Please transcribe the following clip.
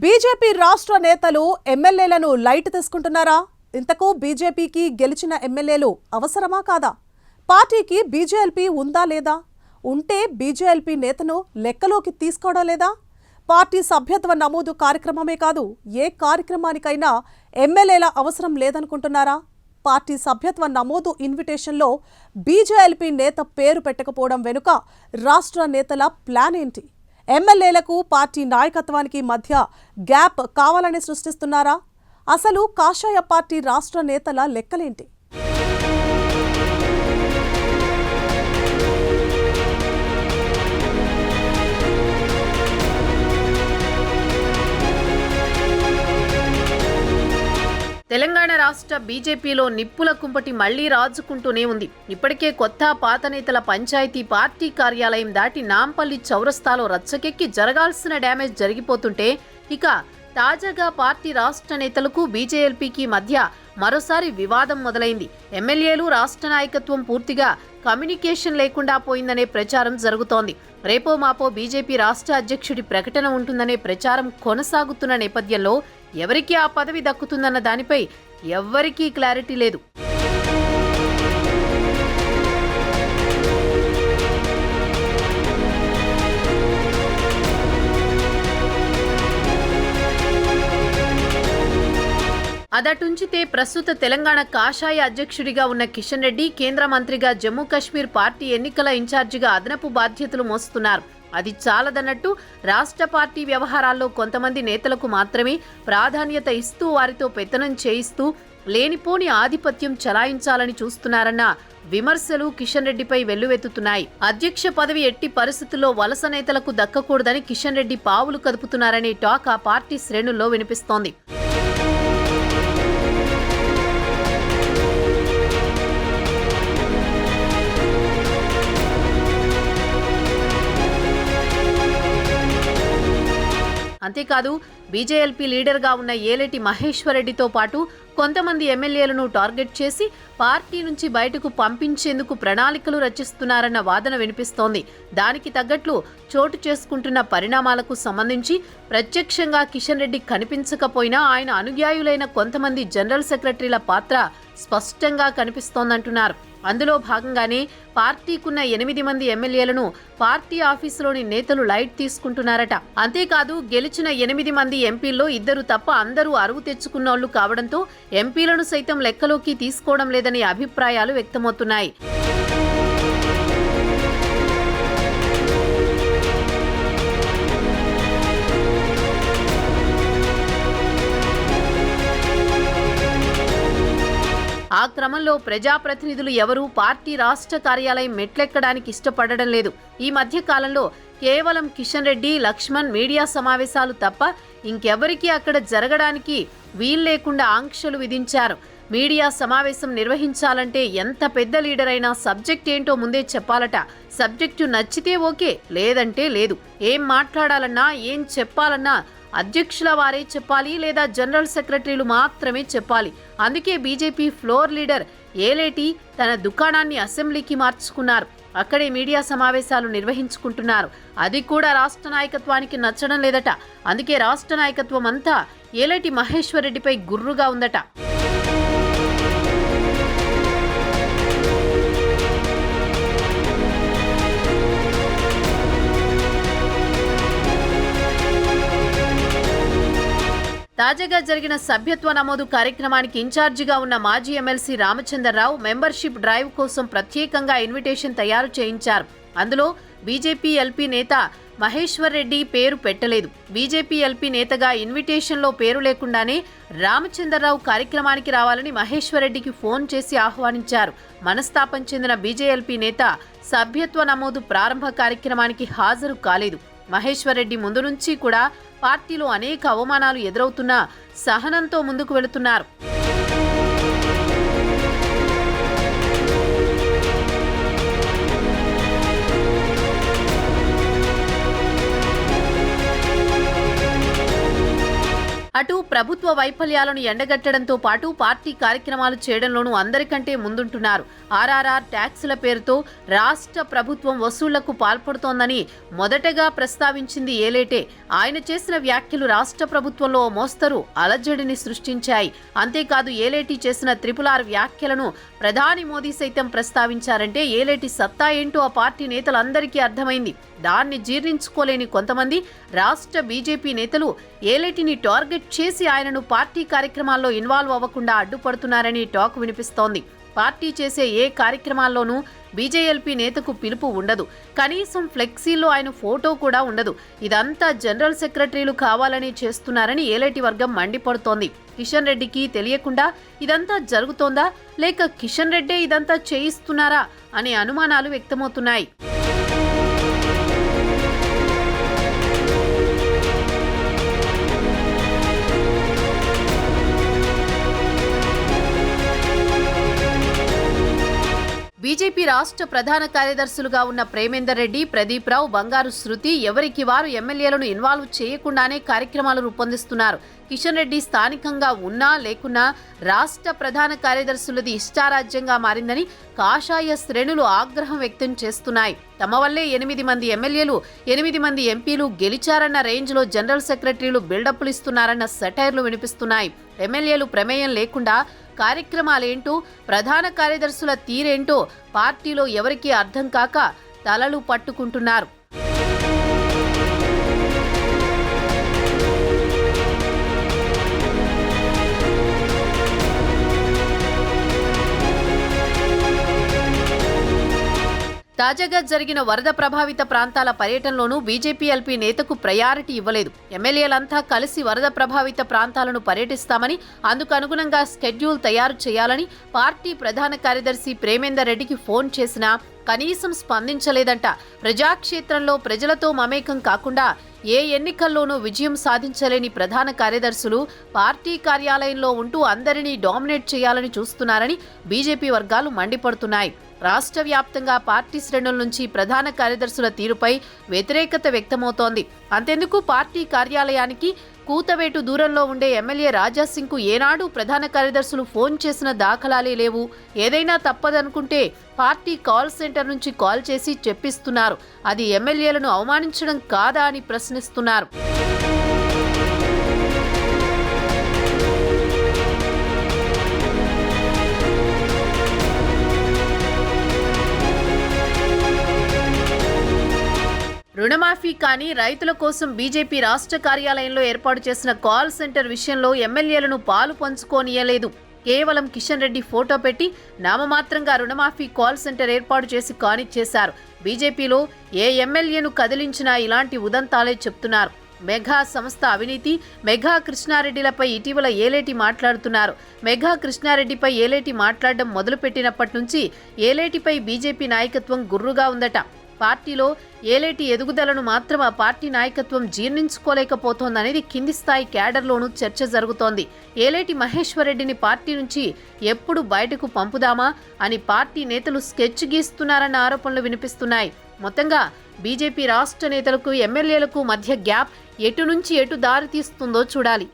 BJP రాష్ట్ర నేతలు ఎమ్మెల్యేలను లైట్ తీసుకుంటున్నారా? ఇంతకు బీజేపీకి గెలిచిన ఎమ్మెల్యేలు అవసరమా కాదా? పార్టీకి బీజేఎల్పీ ఉందా లేదా? ఉంటే బీజేఎల్పీ నేతను లెక్కలోకి తీసుకోవడం లేదా? పార్టీ సభ్యత్వ నమోదు కార్యక్రమమే కాదు, ఏ కార్యక్రమానికైనా ఎమ్మెల్యేల అవసరం లేదనుకుంటున్నారా? పార్టీ సభ్యత్వ నమోదు ఇన్విటేషన్లో బీజేఎల్పీ నేత పేరు పెట్టకపోవడం వెనుక రాష్ట్ర నేతల ప్లాన్ ఏంటి? ఎమ్మెల్యేలకు పార్టీ నాయకత్వానికి మధ్య గ్యాప్ కావాలని సృష్టిస్తున్నారా? అసలు కాషాయ పార్టీ రాష్ట్ర నేతల లెక్కలేంటి? తెలంగాణ రాష్ట్ర బీజేపీలో నిప్పుల కుంపటి మళ్లీ రాజుకుంటూనే ఉంది. ఇప్పటికే కొత్త పాత నేతల పంచాయతీ పార్టీ కార్యాలయం దాటి నాంపల్లి చౌరస్తాలో రచ్చకెక్కి జరగాల్సిన డ్యామేజ్ జరిగిపోతుంటే, ఇక తాజాగా పార్టీ రాష్ట్ర నేతలకు బీజేఎల్పీకి మధ్య మరోసారి వివాదం మొదలైంది. ఎమ్మెల్యేలు రాష్ట్ర నాయకత్వం పూర్తిగా కమ్యూనికేషన్ లేకుండా పోయిందనే ప్రచారం జరుగుతోంది. రేపో మాపో బీజేపీ రాష్ట్ర అధ్యక్షుడి ప్రకటన ఉంటుందనే ప్రచారం కొనసాగుతున్న నేపథ్యంలో ఎవరికి ఆ పదవి దక్కుతుందన్న దానిపై ఎవ్వరికీ క్లారిటీ లేదు. అదటుంచితే ప్రస్తుత తెలంగాణ కాషాయ అధ్యక్షుడిగా ఉన్న కిషన్ రెడ్డి కేంద్ర మంత్రిగా జమ్మూ కశ్మీర్ పార్టీ ఎన్నికల ఇన్ఛార్జిగా అదనపు బాధ్యతలు మోస్తున్నారు. అది చాలదన్నట్టు రాష్ట్ర పార్టీ వ్యవహారాల్లో కొంతమంది నేతలకు మాత్రమే ప్రాధాన్యత ఇస్తూ వారితో పెత్తనం చేయిస్తూ లేనిపోని ఆధిపత్యం చలాయించాలని చూస్తున్నారన్న విమర్శలు కిషన్ రెడ్డిపై వెల్లువెత్తుతున్నాయి. అధ్యక్ష పదవి ఎట్టి పరిస్థితుల్లో వలస నేతలకు దక్కకూడదని కిషన్ రెడ్డి పావులు కదుపుతున్నారనే టాక్ ఆ పార్టీ శ్రేణుల్లో వినిపిస్తోంది. అంతేకాదు బీజేఎల్పీ లీడర్గా ఉన్న ఏలేటి మహేశ్వర్ రెడ్డితో పాటు కొంతమంది ఎమ్మెల్యేలను టార్గెట్ చేసి పార్టీ నుంచి బయటకు పంపించేందుకు ప్రణాళికలు రచిస్తున్నారన్న వాదన వినిపిస్తోంది. దానికి తగ్గట్లు చోటు చేసుకుంటున్న పరిణామాలకు సంబంధించి ప్రత్యక్షంగా కిషన్ రెడ్డి కనిపించకపోయినా ఆయన అనుయాయులైన కొంతమంది జనరల్ సెక్రటరీల పాత్ర స్పష్టంగా కనిపిస్తోందంటున్నారు. అందులో భాగంగానే పార్టీకున్న 8 మంది ఎమ్మెల్యేలను పార్టీ ఆఫీసులోని నేతలు లైట్ తీసుకుంటున్నారట. అంతేకాదు గెలిచిన 8 మంది ఎంపీల్లో 2 తప్ప అందరూ అరువు తెచ్చుకున్నోళ్లు కావడంతో ఎంపీలను సైతం లెక్కలోకి తీసుకోవడం లేదనే అభిప్రాయాలు వ్యక్తమవుతున్నాయి. ఆ క్రమంలో ప్రజాప్రతినిధులు ఎవరూ పార్టీ రాష్ట్ర కార్యాలయం మెట్లెక్కడానికి ఇష్టపడడం లేదు. ఈ మధ్య కాలంలో కేవలం కిషన్ రెడ్డి, లక్ష్మణ్ మీడియా సమావేశాలు తప్ప ఇంకెవరికీ అక్కడ జరగడానికి వీల్లేకుండా ఆంక్షలు విధించారు. మీడియా సమావేశం నిర్వహించాలంటే ఎంత పెద్ద లీడర్ అయినా సబ్జెక్ట్ ఏంటో ముందే చెప్పాలట. సబ్జెక్టు నచ్చితే ఓకే, లేదంటే లేదు. ఏం మాట్లాడాలన్నా ఏం చెప్పాలన్నా అధ్యక్షుల వారే చెప్పాలి, లేదా జనరల్ సెక్రటరీలు మాత్రమే చెప్పాలి. అందుకే బీజేపీ ఫ్లోర్ లీడర్ ఏలేటి తన దుకాణాన్ని అసెంబ్లీకి మార్చుకున్నారు. అక్కడే మీడియా సమావేశాలు నిర్వహించుకుంటున్నారు. అది కూడా రాష్ట్ర నాయకత్వానికి నచ్చడం లేదట. అందుకే రాష్ట్ర నాయకత్వం అంతా ఏలేటి మహేశ్వర్ రెడ్డిపై గుర్రుగా ఉందట. తాజాగా జరిగిన సభ్యత్వ నమోదు కార్యక్రమానికి ఇన్ఛార్జిగా ఉన్న మాజీ ఎమ్మెల్సీ రామచంద్రరావు మెంబర్షిప్ డ్రైవ్ కోసం ప్రత్యేకంగా ఇన్విటేషన్ తయారు చేయించారు. అందులో బీజేపీ ఎల్పీ నేత మహేశ్వర్ రెడ్డి పేరు పెట్టలేదు. బీజేపీ ఎల్పీ నేతగా ఇన్విటేషన్లో పేరు లేకుండానే రామచంద్రరావు కార్యక్రమానికి రావాలని మహేశ్వర్ రెడ్డికి ఫోన్ చేసి ఆహ్వానించారు. మనస్తాపం చెందిన బీజేఎల్పీ నేత సభ్యత్వ నమోదు ప్రారంభ కార్యక్రమానికి హాజరు కాలేదు. మహేశ్వర్ రెడ్డి ముందు నుంచి కూడా పార్టీలో అనేక అవమానాలు ఎదురవుతున్నా సహనంతో ముందుకు వెళుతున్నారు. అటు ప్రభుత్వ వైఫల్యాలను ఎండగట్టడంతో పాటు పార్టీ కార్యక్రమాలు చేయడంలోనూ అందరికంటే ముందుంటున్నారు. ఆర్ఆర్ఆర్ ట్యాక్సుల పేరుతో రాష్ట్ర ప్రభుత్వం వసూళ్లకు పాల్పడుతోందని మొదటగా ప్రస్తావించింది ఏలేటే. ఆయన చేసిన వ్యాఖ్యలు రాష్ట్ర ప్రభుత్వంలో మోస్తరు అలజడిని సృష్టించాయి. అంతేకాదు ఏలేటి చేసిన RRR వ్యాఖ్యలను ప్రధాని మోదీ సైతం ప్రస్తావించారంటే ఏలేటి సత్తా ఏంటో ఆ పార్టీ నేతలందరికీ అర్థమైంది. దాన్ని జీర్ణించుకోలేని కొంతమంది రాష్ట్ర బీజేపీ నేతలు ఏలేటిని టార్గెట్ చేసి ఆయనను పార్టీ కార్యక్రమాల్లో ఇన్వాల్వ్ అవ్వకుండా అడ్డుపడుతున్నారని టాక్ వినిపిస్తోంది. పార్టీ చేసే ఏ కార్యక్రమాల్లోనూ బీజేఎల్పీ నేతకు పిలుపు ఉండదు. కనీసం ఫ్లెక్సీల్లో ఆయన ఫోటో కూడా ఉండదు. ఇదంతా జనరల్ సెక్రటరీలు కావాలని చేస్తున్నారని ఏలేటి వర్గం మండిపడుతోంది. కిషన్ రెడ్డికి తెలియకుండా ఇదంతా జరుగుతోందా, లేక కిషన్ రెడ్డే ఇదంతా చేయిస్తున్నారా అనే అనుమానాలు వ్యక్తమవుతున్నాయి. బీజేపీ రాష్ట్ర ప్రధాన కార్యదర్శులుగా ఉన్న ప్రేమేందర్ రెడ్డి, ప్రదీప్ రావు, బంగారు శృతి ఎవరికి వారు ఎమ్మెల్యేలను ఇన్వాల్వ్ చేయకుండానే కార్యక్రమాలు రూపొందిస్తున్నారు. కిషన్ రెడ్డి స్థానికంగా ఉన్నా లేకున్నా రాష్ట్ర ప్రధాన కార్యదర్శులది ఇష్టారాజ్యంగా మారిందని కాషాయ శ్రేణులు ఆగ్రహం వ్యక్తం చేస్తున్నాయి. తమ వల్లే 8 మంది ఎమ్మెల్యేలు, 8 మంది ఎంపీలు గెలిచారన్న రేంజ్లో జనరల్ సెక్రటరీలు బిల్డప్లు ఇస్తున్నారన్న సెటైర్లు వినిపిస్తున్నాయి. ఎమ్మెల్యేలు ప్రమేయం లేకుండా కార్యక్రమాలేంటో, ప్రధాన కార్యదర్శుల తీరేంటో పార్టీలో ఎవరికీ అర్థం కాక తలలు పట్టుకుంటున్నారు. తాజాగా జరిగిన వరద ప్రభావిత ప్రాంతాల పర్యటనలోనూ బీజేపీ-ఎల్పీ నేతకు ప్రయారిటీ ఇవ్వలేదు. ఎమ్మెల్యేలంతా కలిసి వరద ప్రభావిత ప్రాంతాలను పర్యటిస్తామని, అందుకు అనుగుణంగా స్కెడ్యూల్ తయారు చేయాలని పార్టీ ప్రధాన కార్యదర్శి ప్రేమేందర్ రెడ్డికి ఫోన్ చేసినా కనీసం స్పందించలేదంట. ప్రజాక్షేత్రంలో ప్రజలతో మమేకం కాకుండా ఏ ఎన్నికల్లోనూ విజయం సాధించలేని ప్రధాన కార్యదర్శులు పార్టీ కార్యాలయంలో ఉంటూ అందరినీ డామినేట్ చేయాలని చూస్తున్నారని బీజేపీ వర్గాలు మండిపడుతున్నాయి. రాష్ట్ర వ్యాప్తంగా పార్టీ శ్రేణుల నుంచి ప్రధాన కార్యదర్శుల తీరుపై వ్యతిరేకత వ్యక్తమవుతోంది. అంతెందుకు పార్టీ కార్యాలయానికి కూతవేటు దూరంలో ఉండే ఎమ్మెల్యే రాజాసింగ్కు ఏనాడు ప్రధాన కార్యదర్శులు ఫోన్ చేసిన దాఖలాలే లేవు. ఏదైనా తప్పదనుకుంటే పార్టీ కాల్ సెంటర్ నుంచి కాల్ చేసి చెప్పిస్తున్నారు. అది ఎమ్మెల్యేలను అవమానించడం కాదా అని ప్రశ్నిస్తున్నారు. రుణమాఫీ కానీ రైతుల కోసం బీజేపీ రాష్ట్ర కార్యాలయంలో ఏర్పాటు చేసిన కాల్ సెంటర్ విషయంలో ఎమ్మెల్యేలను పాలు పంచుకోనియలేదు. కేవలం కిషన్ రెడ్డి ఫోటో పెట్టి నామమాత్రంగా రుణమాఫీ కాల్ సెంటర్ ఏర్పాటు చేసి కానిచ్చేశారు. బీజేపీలో ఏ ఎమ్మెల్యేను కదిలించినా ఇలాంటి ఉదంతాలే చెప్తున్నారు. మెగా సంస్థ అవినీతి, మెగా కృష్ణారెడ్డిలపై ఇటీవల ఏలేటి మాట్లాడుతున్నారు. మెగా కృష్ణారెడ్డిపై ఏలేటి మాట్లాడడం మొదలుపెట్టినప్పటి నుంచి ఏలేటిపై బీజేపీ నాయకత్వం గుర్రుగా ఉందట. పార్టీలో ఏలేటి ఎదుగుదలను మాత్రం ఆ పార్టీ నాయకత్వం జీర్ణించుకోలేకపోతోందనేది కింది స్థాయి క్యాడర్లోనూ చర్చ జరుగుతోంది. ఏలేటి మహేశ్వర్ రెడ్డిని పార్టీ నుంచి ఎప్పుడు బయటకు పంపుదామా అని పార్టీ నేతలు స్కెచ్ గీస్తున్నారన్న ఆరోపణలు వినిపిస్తున్నాయి. మొత్తంగా బీజేపీ రాష్ట్ర నేతలకు, ఎమ్మెల్యేలకు మధ్య గ్యాప్ ఎటు నుంచి ఎటు దారి తీస్తుందో చూడాలి.